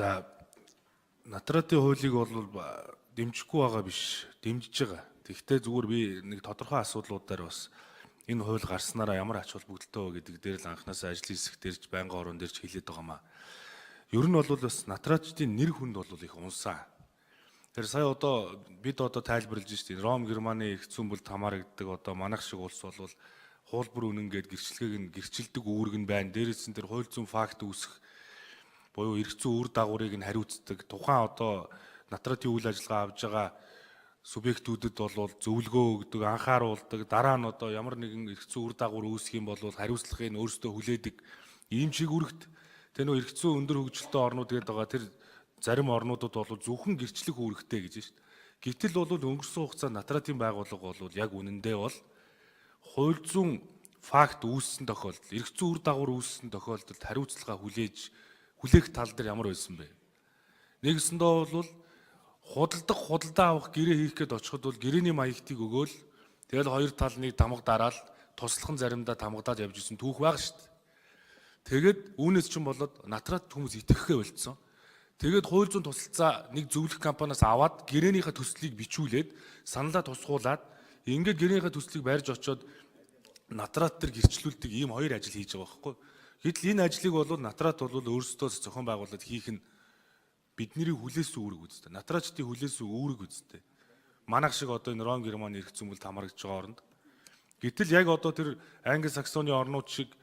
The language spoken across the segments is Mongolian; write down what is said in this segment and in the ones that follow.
За натратын хуулийг бол дэмжихгүй байгаа биш, дэмжиж байгаа. Тэгэхдээ зүгээр би нэг тодорхой асуудлуудаар бас энэ хууль гарснараа ямар ач холбогдолтой вэ гэдэг дээр л анханасаа ажлын хэсэг дээрч байнгын орон дээрч хэлээд байгаамаа. Ер нь бол бас натраачдын нэр хүнд бол их унсаа. Тэр сая одоо бид одоо тайлбарлаж штий. Ром Германы эрх зүйн бүлд хамаарагддаг одоо манайх шиг улс бол хуулбар үнэн гээд гэрчлэгийг нь гэрчилдэг үүрэг нь байна. Дээрээс нь тэр хууль зүйн факт үүсэх буюу эрх зүйн үр дагаврыг нь хариуцдаг. Тухайн одоо натратын үйл ажиллагаа авж байгаа субъектүүдэд бол зөвлөгөө өгдөг, анхааруулдаг. Дараа нь одоо ямар нэгэн эрх зүйн үр дагавар үүсэх юм бол хариуцлагыг нь өөрсдөө хүлээдэг. Ийм шиг үүрэгт тэр нөө эрх зүйн өндөр хөгжилтэй орнууд гэдэг байгаа тэр зарим орнуудад бол зөвхөн гэрчлэх үүрэгтэй гэж байна шүү дээ. Гэтэл бол өнгөрсөн хугацаанд натратын байгууллага бол яг үнэндээ бол хууль зүйн факт үүссэн тохиолдолд, эрх зүйн үр дагавар үүссэн тохиолдолд хариуцлага хүлээх тал дээр ямар байсан бэ? Нэгсэндээ бол худалдаа авах гэрээ хийх гээд очиход бол гэрээний маягтыг өгөөл тэгэл хоёр талныг тамга дараал туслах нь заримдаа тамгадаад явж исэн түүх байгаа шүү дээ. Тэгэд үүнээс чинь болоод натрат хүмүүс итгэхээ болцсон. Тэгээд хууль зүйн тусалцаа нэг зөвлөх компаниас аваад гэрээнийхээ төслийг бичүүлээд саналаа тусгуулад ингээд гэрээнийхээ төслийг барьж очоод натрат төр гэрчлүүлдэг ийм хоёр ажил хийж байгаа байхгүй. Гэтэл энэ ажлыг бол натрат бол өөрсдөө зохион байгуулалт хийх нь бидний хүлээсэн үүрэг үстэй. Натраачдын хүлээсэн үүрэг үстэй. Манайх шиг одоо энэ Ром Германы эрх зүйн бүлд хамаарч байгаа оронд. Гэтэл яг одоо тэр Англи Саксоны орнууд шиг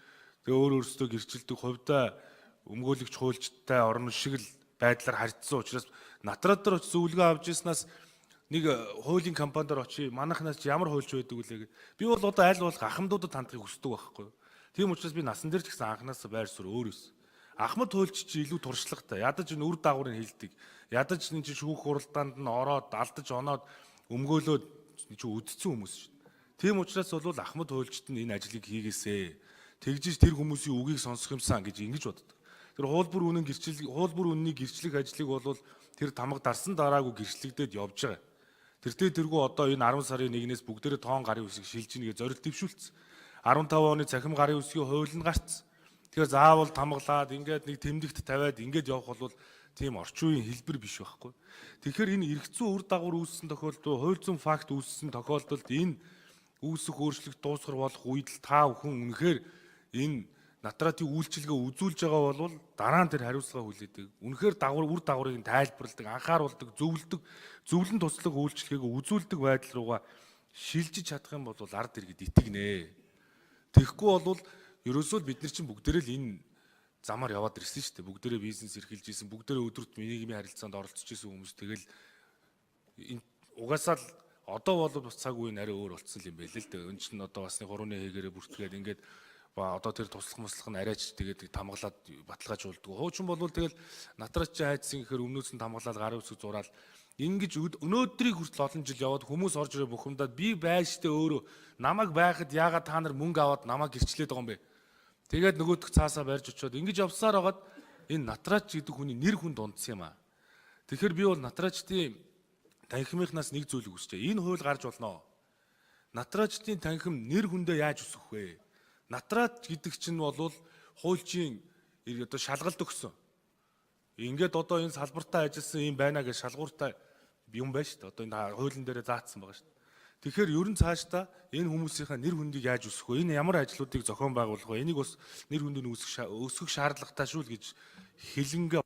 өөрсдөө гэрчилдэг хувьдаа өмгөөлөгч хуульчтай орн шиг л байдлаар харьцсан учраас натрат дээр очиж зөвлөгөө авч ирснаас нэг хуулийн компанидор очие манайхнаас ямар хуульч байдаг үлээ. Би бол одоо аль болох ахмадуудад хандахыг хүсдэг байхгүй. Тийм учраас би насан дээр ч гэсэн анханасаа байр суурь өөр өс. Ахмад хуульч чи илүү туршлагатай. Ядаж энэ үр дагаврыг хэлдэг. Ядаж энэ чи шүүх хуралдаанд нь ороод алдаж оноод өмгөөлөөд чи үдцсэн хүмүүс шүү дээ. Тийм учраас бол ахмад хуульчт нь энэ ажлыг хийгээсэ. Тэгжиж тэр хүмүүсийн үгийг сонсох юмсан гэж ингэж боддог. Тэр хуулбар үнний гэрчлэх ажлыг бол тэр тамга дарсан дараагүй гэрчлэгдээд явж байгаа. Тэртээ тэргүй одоо энэ 10 сарын 1-ээс бүгдээрээ тоон гарын үсгийг шилжиж нэгэ зорилт дэвшүүлсэн. 15 оны цахим гарын үсгийн хууль нь гарцсан. Тэгэхээр заавал тамгалаад ингээд нэг тэмдэгт тавиад ингээд явах бол тийм орчин үеийн хэлбэр биш байхгүй. Тэгэхээр энэ эрх зүйн үр дагавар үүссэн тохиолдолд, хууль зүйн факт үүссэн тохиолдолд энэ үүсэх өөрчлөлт дуусгар болох үед л та бүхэн үнэхээр энэ натратын үйлчилгээ үзүүлж байгаа бол дараа нь тэр хариуцлага хүлээдэг. Үнэхээр үр дагаврыг тайлбарладаг, анхааруулдаг, зөвлөн туслах үйлчилгээг үзүүлдэг байдал руугаа шилжиж чадах юм бол ард иргэд итгэнэ. Тэгэхгүй бол ерөөсөө бид нар чинь бүгдээрээ л энэ замаар яваад ирсэн шүү дээ. Бүгдээрээ бизнес эрхэлж исэн, бүгдээрээ өдөрт нийгмийн харилцаанд оролцож исэн хүмүүс тэгэл энэ угаасаа л одоо бол бас цаг үе нарийн өөр болцсон юм байл л дээ. Өн чинь одоо бас 3-ны хээгээрээ бүртгээд ингээд одоо тэр туслах нь арайч тэгээд тамгалаад баталгаажуулдаг. Хуучин бол тэгэл натрачийн хайцсан гэхээр өмнөөс нь тамгалаад гарын үсэг зураал ингэж өнөөдрийг хүртэл олон жил яваад хүмүүс орж ирээ бухимдаад би байштай өөрөө намайг байхад яагаад та нар мөнгө аваад намайг гэрчлээд байгаа юм бэ? Тэгээд нөгөөдөх цаасаа барьж очиод ингэж явсаар хагаад энэ натрач гэдэг хүний нэр хүнд унтсан юм аа. Тэгэхээр би бол натрачдын танхимынхнаас нэг зүйлийг хүсэж байна. Энэ хууль гарч болно. Натрачдын танхим нэр хүндээ яаж өсөх вэ? Натрат гэдэг чинь бол хуульчийн одоо шалгалт өгсөн. Ингээд одоо энэ салбартаа ажилласан юм байна гэж шалгууртай юм байна шүү дээ. Одоо энэ хуулийн дээр заасан байгаа шүү дээ. Тэгэхээр ерөн цаашдаа энэ хүмүүсийнхээ нэр хүндийг яаж өсгөх вэ? Энэ ямар ажлуудыг зохион байгуулах вэ? Энийг бас нэр хүндийг өсгөх шаардлагатай шүү л гэж хэлэнгээ.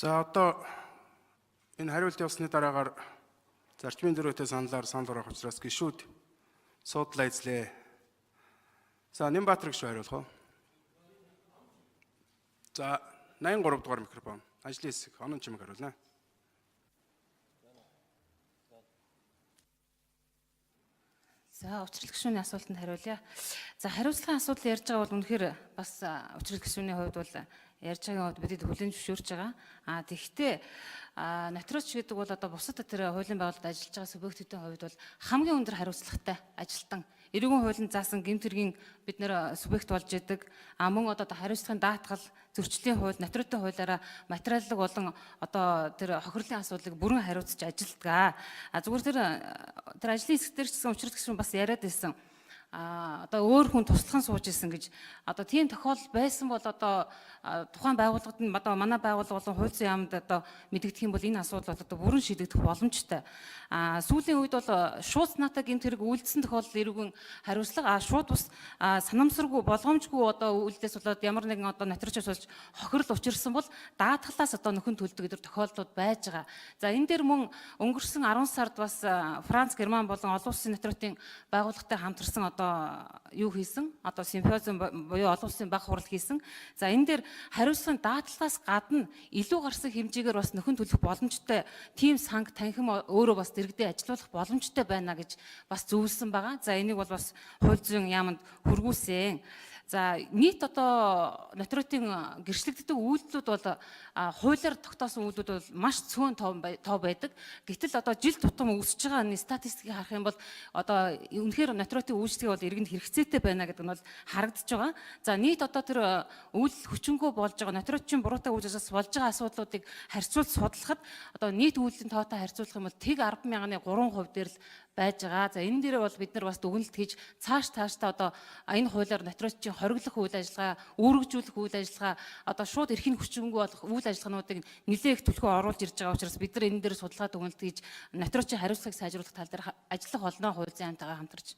За одоо энэ хариулт явсны дараагаар зарчмын дөрөвтэй санал орох учраас гишүүд суудлаа эзлээ. За Нямбаатар гишүү хариулах уу? За 83 дугаар микрофон. Ажлын хэсэг онон чимэг хариулна. За учрал гишүүний асуултанд хариулъя. За хариуцлагын асуудал ярьж байгаа бол үнэхээр бас учрал гишүүний хувьд бол ярьж байгаагийн хувьд бидэд хүлээн зөвшөөрч байгаа. Тэгэхдээ натрач гэдэг бол одоо бусад тэр хуулийн байгууллагад ажиллаж байгаа субъектүүдийн хувьд бол хамгийн өндөр хариуцлагатай ажилтан эрүүгийн хуулийн заасан гэмт хэргийн бид нэр субъект болж идэг. Мөн одоо хариуцлагын даатгал зөрчлийн хууль, натуратын хуулиараа материаллык болон одоо тэр хохирлын асуудлыг бүрэн хариуцж ажилтгаа. Зүгээр тэр ажлын хэсэг дээр ч гэсэн учрал гишүүн бас яриад байсан. одоо өөр хүн туслахын сууж исэн гэж одоо тийм тохиолдол байсан бол одоо тухайн байгууллагад нь одоо манай байгууллага болон хууль зүйн яамд одоо мэдэгдэх юм бол энэ асуудал одоо бүрэн шийдэгдэх боломжтой. Сүүлийн үед бол шууд санаатай гэмт хэрэг үйлдсэн тохиолдол эргэн хариуцлага шууд бас санамсаргүй болгоомжгүй одоо үйлдэлээс болоод ямар нэгэн одоо натрич болж хохирол учирсан бол даатгалаас одоо нөхөн төлдөг гэдэг тохиолдлууд байж байгаа. За энэ дээр мөн өнгөрсөн 10 сард бас Франц, Герман болон олон улсын натритын байгууллагатай хамтарсан одоо юу хийсэн? Одоо симпозиум буюу олон улсын баг хурал хийсэн. За энэ дээр хариуцлагын даатгалаас гадна илүү гарсан хэмжээгээр бас нөхөн төлөх боломжтой тийм санг танхим өөрөө бас дэргэдээ ажилуулах боломжтой байна гэж бас зөвлөсөн байгаа. За энийг бол бас хууль зүйн яамд хүргүүлсэн. За нийт одоо натритын гэрчлэгддэг үйлдэлүүд бол хуулиар тогтоосон үйлдэлүүд бол маш цөөн тоо байдаг. Гэтэл одоо жил тутам өсөж байгаа статистикийг харах юм бол одоо үнэхээр натритын үйлчлэгээ бол иргэнд хэрэгцээтэй байна гэдэг нь бол харагдаж байгаа. За нийт одоо тэр үйлдэл хүчингү болж байгаа натритын буруутай үйл ажиллагаас болж байгаа асуудлуудыг харьцуулж судлахад одоо нийт үйлдлийн тоотой харьцуулах юм бол тэг 10,000-ны 3% дээр л байж байгаа. За энэ дээр бол бид нар бас дүгнэлт хийж цаашдаа одоо энэ хуулиар натритын хориглох үйл ажиллагаа, үүргэжүүлэх үйл ажиллагаа, одоо шууд эрхийн хүчингү болох үйл ажиллагаануудыг нэлээх төлхөө оруулж ирж байгаа учраас бид нар энэ дээр судалгаа дүгнэлт хийж натритын хариуцлагыг сайжруулах тал дээр ажиллах болно хууль зүйн аймтайгаа хамтарч.